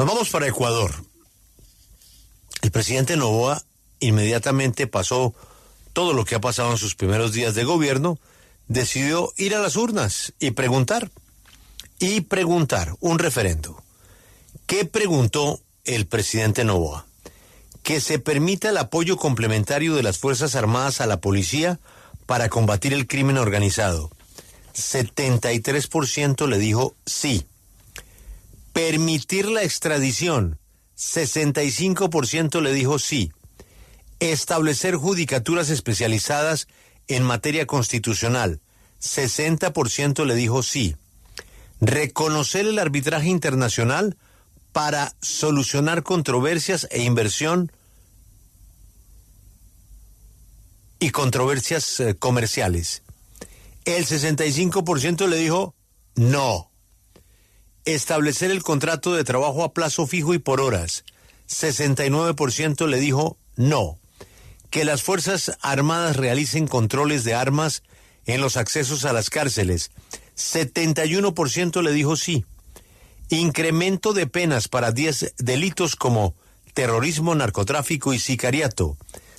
Nos vamos para Ecuador. El presidente Noboa inmediatamente pasó todo lo que ha pasado en sus primeros días de gobierno, decidió ir a las urnas y preguntar un referendo. ¿Qué preguntó el presidente Noboa? Que se permita el apoyo complementario de las Fuerzas Armadas a la policía para combatir el crimen organizado. 73% le dijo sí. Permitir la extradición. 65% le dijo sí. Establecer judicaturas especializadas en materia constitucional. 60% le dijo sí. Reconocer el arbitraje internacional para solucionar controversias e inversión y controversias comerciales. El 65% le dijo no. Establecer el contrato de trabajo a plazo fijo y por horas. 69% le dijo no. Que las Fuerzas Armadas realicen controles de armas en los accesos a las cárceles. 71% le dijo sí. Incremento de penas para 10 delitos como terrorismo, narcotráfico y sicariato.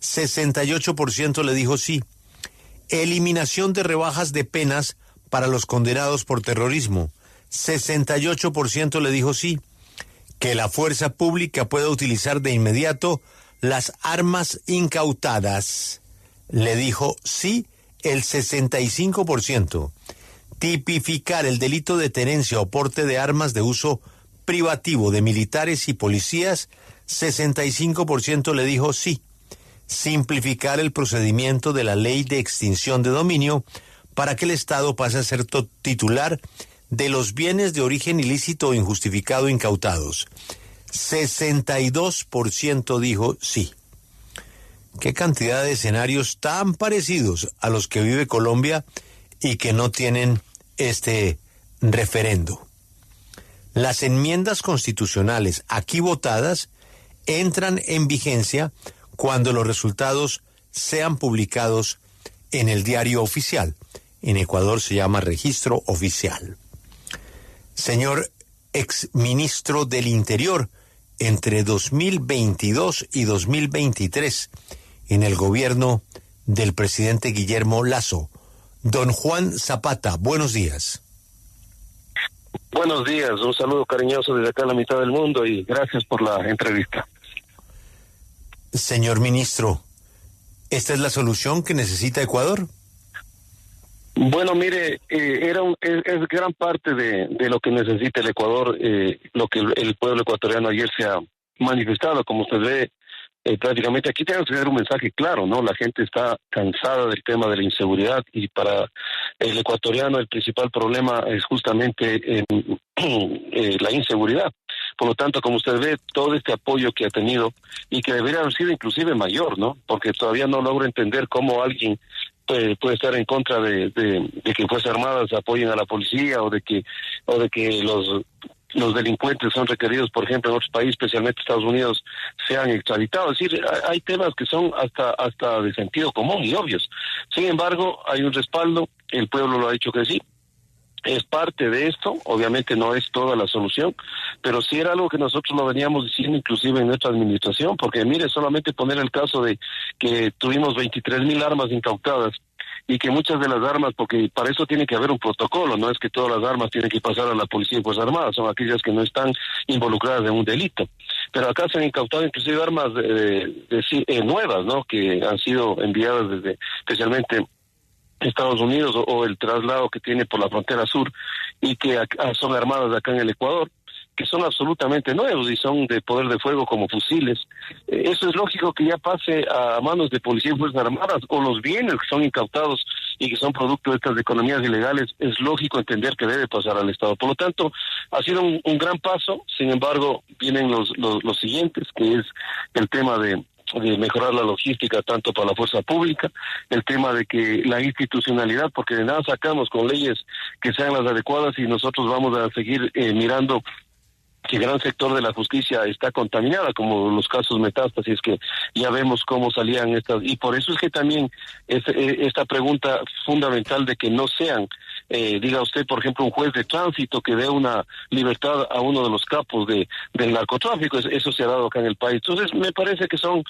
68% le dijo sí. Eliminación de rebajas de penas para los condenados por terrorismo. 68% le dijo sí. Que la fuerza pública pueda utilizar de inmediato las armas incautadas. Le dijo sí el 65%. Tipificar el delito de tenencia o porte de armas de uso privativo de militares y policías. 65% le dijo sí. Simplificar el procedimiento de la ley de extinción de dominio para que el Estado pase a ser titular de los bienes de origen ilícito o injustificado incautados. 62% dijo sí. ¿Qué cantidad de escenarios tan parecidos a los que vive Colombia y que no tienen este referendo? Las enmiendas constitucionales aquí votadas entran en vigencia cuando los resultados sean publicados en el diario oficial. En Ecuador se llama registro oficial. Señor exministro del Interior, entre 2022 y 2023, en el gobierno del presidente Guillermo Lasso, don Juan Zapata, buenos días. Buenos días, un saludo cariñoso desde acá a la mitad del mundo y gracias por la entrevista. Señor ministro, ¿esta es la solución que necesita Ecuador? Bueno, mire, es gran parte de lo que necesita el Ecuador, lo que el pueblo ecuatoriano ayer se ha manifestado, como usted ve, prácticamente aquí tenemos que dar un mensaje claro, ¿no? La gente está cansada del tema de la inseguridad y para el ecuatoriano el principal problema es justamente la inseguridad. Por lo tanto, como usted ve, todo este apoyo que ha tenido y que debería haber sido inclusive mayor, ¿no? Porque todavía no logro entender cómo alguien puede estar en contra de que Fuerzas Armadas apoyen a la policía o de que los delincuentes son requeridos, por ejemplo, en otros países, especialmente Estados Unidos, sean extraditados. Es decir, hay temas que son hasta de sentido común y obvios. Sin embargo, hay un respaldo, el pueblo lo ha dicho que sí. Es parte de esto, obviamente no es toda la solución, pero sí era algo que nosotros lo veníamos diciendo inclusive en nuestra administración, porque mire, solamente poner el caso de que tuvimos 23,000 armas incautadas y que muchas de las armas, porque para eso tiene que haber un protocolo, no es que todas las armas tienen que pasar a la policía y Fuerzas Armadas, son aquellas que no están involucradas en un delito. Pero acá se han incautado inclusive armas nuevas, ¿no? Que han sido enviadas desde, especialmente Estados Unidos o el traslado que tiene por la frontera sur y que son armadas acá en el Ecuador, que son absolutamente nuevos y son de poder de fuego como fusiles. Eso es lógico que ya pase a manos de policía y Fuerzas Armadas, o los bienes que son incautados y que son producto de estas economías ilegales, es lógico entender que debe pasar al Estado. Por lo tanto, ha sido un gran paso. Sin embargo, vienen los siguientes, que es el tema de mejorar la logística tanto para la fuerza pública, el tema de que la institucionalidad, porque de nada sacamos con leyes que sean las adecuadas y nosotros vamos a seguir mirando que gran sector de la justicia está contaminada, como los casos Metástasis, que ya vemos cómo salían estas, y por eso es que también esta pregunta fundamental de que no sean diga usted, por ejemplo, un juez de tránsito que dé una libertad a uno de los capos del narcotráfico. Eso se ha dado acá en el país. Entonces, me parece que son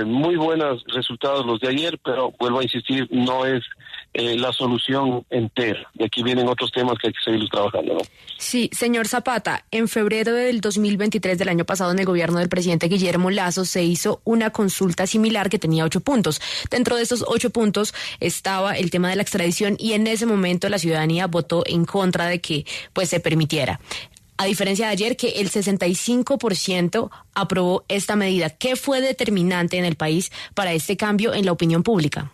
muy buenos resultados los de ayer, pero vuelvo a insistir, no es la solución entera. Y aquí vienen otros temas que hay que seguir trabajando, ¿no? Sí, señor Zapata, en febrero del 2023 del año pasado, en el gobierno del presidente Guillermo Lasso, se hizo una consulta similar que tenía 8 puntos. Dentro de estos 8 puntos estaba el tema de la extradición y en ese momento la ciudadanía votó en contra de que pues se permitiera. A diferencia de ayer, que el 65% aprobó esta medida. ¿Qué fue determinante en el país para este cambio en la opinión pública?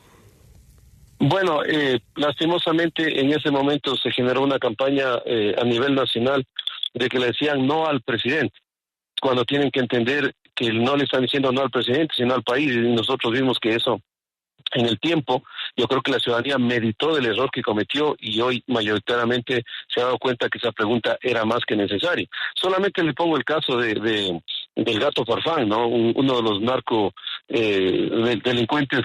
Bueno, lastimosamente en ese momento se generó una campaña a nivel nacional de que le decían no al presidente, cuando tienen que entender que no le están diciendo no al presidente, sino al país, y nosotros vimos que eso en el tiempo, yo creo que la ciudadanía meditó del error que cometió y hoy mayoritariamente se ha dado cuenta que esa pregunta era más que necesaria. Solamente le pongo el caso del Gato Farfán, ¿no? Uno de los delincuentes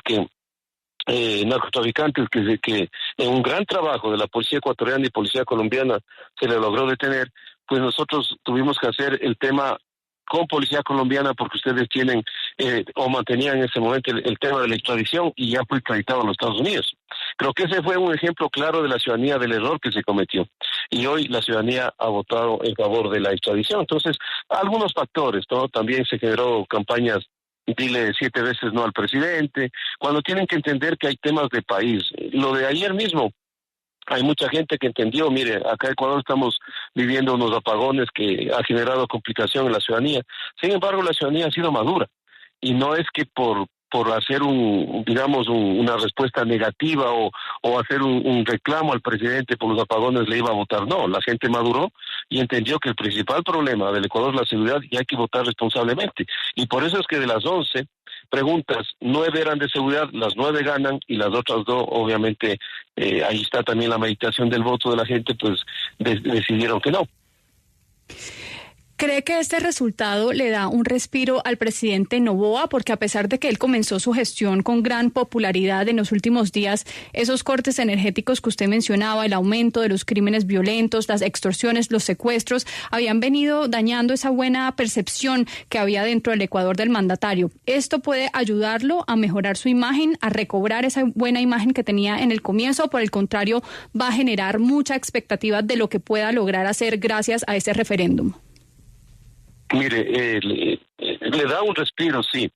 narcotraficantes que en un gran trabajo de la policía ecuatoriana y policía colombiana se le logró detener. Pues nosotros tuvimos que hacer el tema con policía colombiana porque ustedes tienen o mantenían en ese momento el tema de la extradición y ya fue extraditado a los Estados Unidos. Creo que ese fue un ejemplo claro de la ciudadanía del error que se cometió y hoy la ciudadanía ha votado en favor de la extradición. Entonces, algunos factores, ¿no? También se generó campañas, dile 7 veces no al presidente, cuando tienen que entender que hay temas de país. Lo de ayer mismo, hay mucha gente que entendió, mire, acá en Ecuador estamos viviendo unos apagones que ha generado complicación en la ciudadanía. Sin embargo, la ciudadanía ha sido madura y no es que por hacer una respuesta negativa o hacer un reclamo al presidente por los apagones le iba a votar. No, la gente maduró y entendió que el principal problema del Ecuador es la seguridad y hay que votar responsablemente. Y por eso es que de las 11 preguntas, 9 eran de seguridad, las 9 ganan y las otras 2, obviamente, ahí está también la meditación del voto de la gente, pues decidieron que no. ¿Cree que este resultado le da un respiro al presidente Noboa? Porque a pesar de que él comenzó su gestión con gran popularidad en los últimos días, esos cortes energéticos que usted mencionaba, el aumento de los crímenes violentos, las extorsiones, los secuestros, habían venido dañando esa buena percepción que había dentro del Ecuador del mandatario. ¿Esto puede ayudarlo a mejorar su imagen, a recobrar esa buena imagen que tenía en el comienzo, o por el contrario, va a generar mucha expectativa de lo que pueda lograr hacer gracias a ese referéndum? Mire, le da un respiro, sí.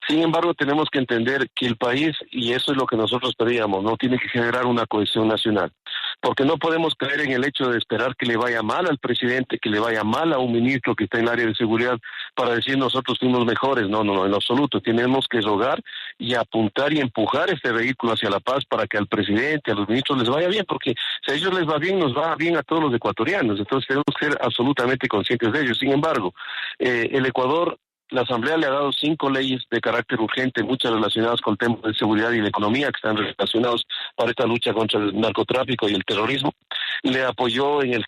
Sin embargo, tenemos que entender que el país, y eso es lo que nosotros pedíamos, no tiene que generar una cohesión nacional. Porque no podemos caer en el hecho de esperar que le vaya mal al presidente, que le vaya mal a un ministro que está en el área de seguridad para decir nosotros fuimos mejores. No, en absoluto. Tenemos que rogar y apuntar y empujar este vehículo hacia la paz para que al presidente, a los ministros les vaya bien, porque si a ellos les va bien, nos va bien a todos los ecuatorianos. Entonces tenemos que ser absolutamente conscientes de ello. Sin embargo, el Ecuador, la Asamblea le ha dado 5 leyes de carácter urgente, muchas relacionadas con temas de seguridad y de economía que están relacionados para esta lucha contra el narcotráfico y el terrorismo. Le apoyó en el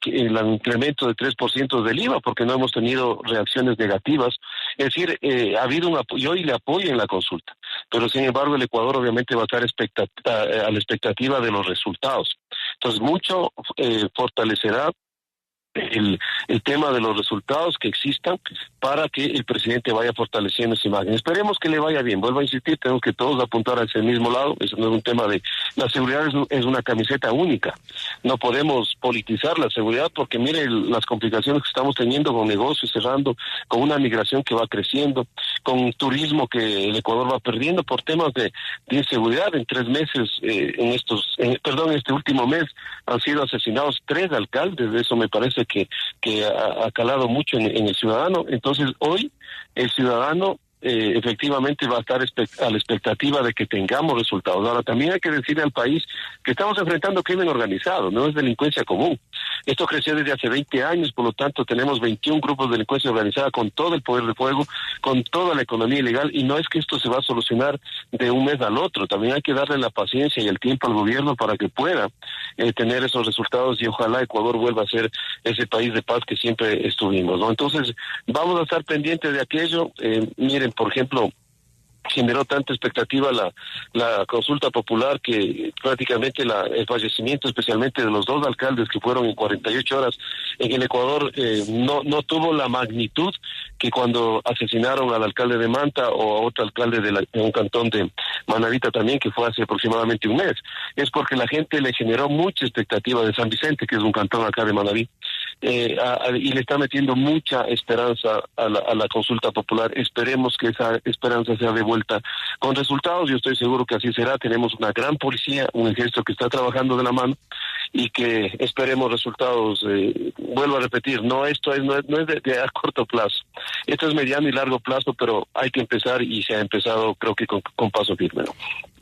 incremento de 3% del IVA porque no hemos tenido reacciones negativas. Es decir, ha habido un apoyo y le apoya en la consulta. Pero sin embargo el Ecuador obviamente va a estar a la expectativa de los resultados. Entonces mucho fortalecerá el tema de los resultados que existan para que el presidente vaya fortaleciendo esa imagen. Esperemos que le vaya bien. Vuelvo a insistir, tenemos que todos apuntar a ese mismo lado. Eso no es un tema de... La seguridad es una camiseta única. No podemos politizar la seguridad porque mire las complicaciones que estamos teniendo con negocios cerrando, con una migración que va creciendo, con turismo que el Ecuador va perdiendo por temas de inseguridad. En 3 meses, este último mes han sido asesinados 3 alcaldes. De eso me parece que ha calado mucho en el ciudadano. Entonces hoy el ciudadano efectivamente va a estar a la expectativa de que tengamos resultados. Ahora también hay que decirle al país que estamos enfrentando crimen organizado, no es delincuencia común. Esto creció desde hace 20 años, por lo tanto tenemos 21 grupos de delincuencia organizada con todo el poder de fuego, con toda la economía ilegal, y no es que esto se va a solucionar de un mes al otro. También hay que darle la paciencia y el tiempo al gobierno para que pueda tener esos resultados y ojalá Ecuador vuelva a ser ese país de paz que siempre estuvimos, ¿no? Entonces vamos a estar pendientes de aquello. Miren, por ejemplo, generó tanta expectativa la consulta popular que prácticamente el fallecimiento especialmente de los dos alcaldes que fueron en 48 horas en el Ecuador no tuvo la magnitud que cuando asesinaron al alcalde de Manta o a otro alcalde de un cantón de Manavita también, que fue hace aproximadamente un mes. Es porque la gente le generó mucha expectativa de San Vicente, que es un cantón acá de Manaví, y le está metiendo mucha esperanza a la consulta popular. Esperemos que esa esperanza sea devuelta con resultados. Yo estoy seguro que así será. Tenemos una gran policía, un ejército que está trabajando de la mano y que esperemos resultados. Vuelvo a repetir, esto no es de a corto plazo. Esto es mediano y largo plazo, pero hay que empezar y se ha empezado, creo que con paso firme, ¿no?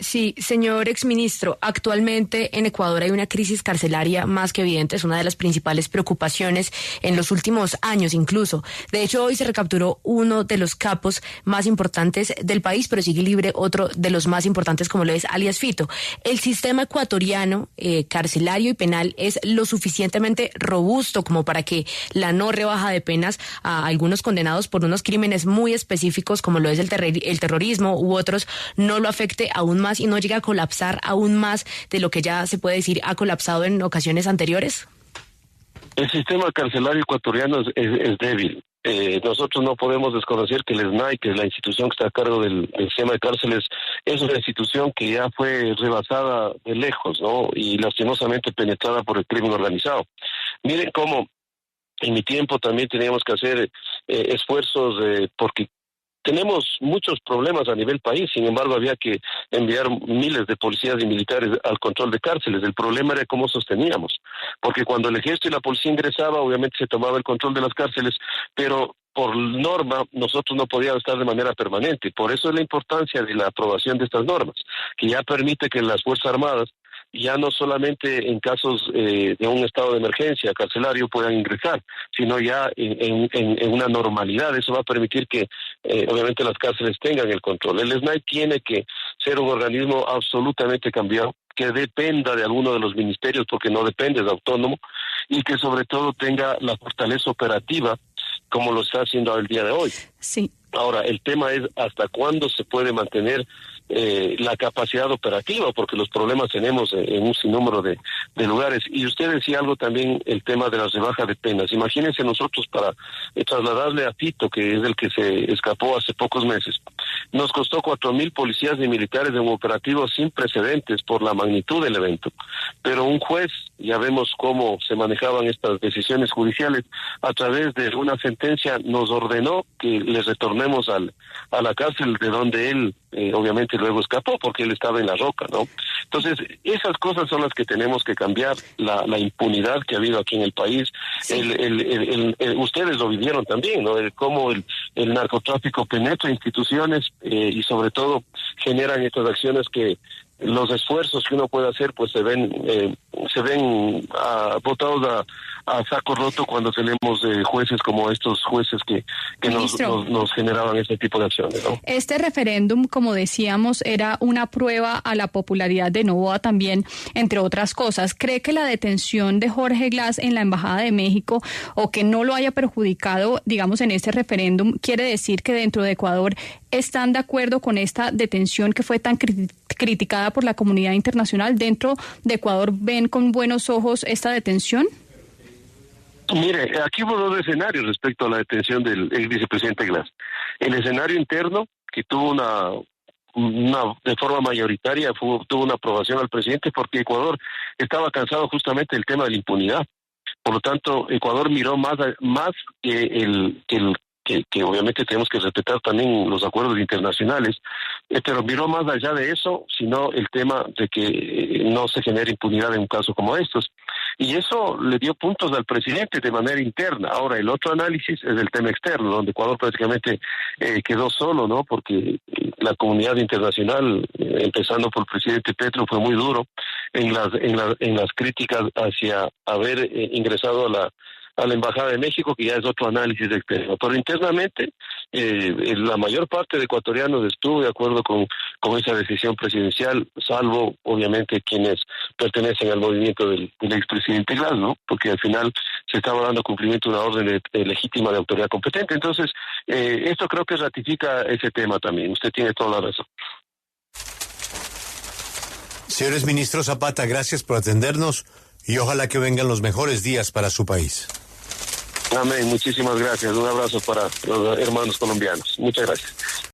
Sí, señor exministro, actualmente en Ecuador hay una crisis carcelaria más que evidente, es una de las principales preocupaciones en los últimos años incluso. De hecho, hoy se recapturó uno de los capos más importantes del país, pero sigue libre otro de los más importantes, como lo es alias Fito. El sistema ecuatoriano carcelario y penal es lo suficientemente robusto como para que la no rebaja de penas a algunos condenados por unos crímenes muy específicos, como lo es el terrorismo u otros, no lo afecte aún más y no llega a colapsar aún más de lo que ya se puede decir ha colapsado en ocasiones anteriores? El sistema carcelario ecuatoriano es débil. Nosotros no podemos desconocer que el SNAI, que es la institución que está a cargo del sistema de cárceles, es una institución que ya fue rebasada de lejos, ¿no? Y lastimosamente penetrada por el crimen organizado. Miren cómo en mi tiempo también teníamos que hacer esfuerzos porque tenemos muchos problemas a nivel país. Sin embargo, había que enviar miles de policías y militares al control de cárceles. El problema era cómo sosteníamos, porque cuando el ejército y la policía ingresaba, obviamente se tomaba el control de las cárceles, pero por norma nosotros no podíamos estar de manera permanente. Por eso es la importancia de la aprobación de estas normas, que ya permite que las Fuerzas Armadas, ya no solamente en casos de un estado de emergencia carcelario puedan ingresar, sino ya en una normalidad. Eso va a permitir que obviamente las cárceles tengan el control. El SNAI tiene que ser un organismo absolutamente cambiado, que dependa de alguno de los ministerios, porque no depende, es autónomo, y que sobre todo tenga la fortaleza operativa como lo está haciendo el día de hoy. Sí. Ahora, el tema es hasta cuándo se puede mantener la capacidad operativa, porque los problemas tenemos en un sinnúmero de lugares. Y usted decía algo también, el tema de las rebajas de penas. Imagínense nosotros para trasladarle a Fito, que es el que se escapó hace pocos meses, nos costó 4,000 policías y militares en un operativo sin precedentes por la magnitud del evento. Pero un juez, ya vemos cómo se manejaban estas decisiones judiciales, a través de una sentencia nos ordenó que le retornemos a la cárcel de donde él obviamente luego escapó, porque él estaba en La Roca, ¿no? Entonces, esas cosas son las que tenemos que cambiar, la impunidad que ha habido aquí en el país. Sí. Ustedes lo vivieron también, ¿no? Cómo el narcotráfico penetra instituciones y sobre todo generan estas acciones que los esfuerzos que uno puede hacer pues se ven botados a saco roto cuando tenemos jueces como estos jueces que nos generaban este tipo de acciones, ¿no? Este referéndum, como decíamos, era una prueba a la popularidad de Noboa también, entre otras cosas. ¿Cree que la detención de Jorge Glass en la Embajada de México, o que no lo haya perjudicado, digamos, en este referéndum, quiere decir que dentro de Ecuador están de acuerdo con esta detención que fue tan criticada por la comunidad internacional? ¿Dentro de Ecuador ven con buenos ojos esta detención? Mire, aquí hubo dos escenarios respecto a la detención del ex vicepresidente Glass. El escenario interno, que tuvo de forma mayoritaria, tuvo una aprobación al presidente, porque Ecuador estaba cansado justamente del tema de la impunidad. Por lo tanto, Ecuador miró más que obviamente tenemos que respetar también los acuerdos internacionales, pero miró más allá de eso, sino el tema de que no se genere impunidad en un caso como estos. Y eso le dio puntos al presidente de manera interna. Ahora, el otro análisis es el tema externo, donde Ecuador prácticamente quedó solo, ¿no? Porque la comunidad internacional, empezando por el presidente Petro, fue muy duro en las críticas hacia haber ingresado a la Embajada de México, que ya es otro análisis externo. Pero internamente la mayor parte de ecuatorianos estuvo de acuerdo con esa decisión presidencial, salvo obviamente quienes pertenecen al movimiento del expresidente Glass, ¿no? Porque al final se estaba dando cumplimiento a una orden legítima de autoridad competente. Entonces, esto creo que ratifica ese tema también. Usted tiene toda la razón. Señores ministro Zapata, gracias por atendernos y ojalá que vengan los mejores días para su país. Amén, muchísimas gracias. Un abrazo para los hermanos colombianos. Muchas gracias.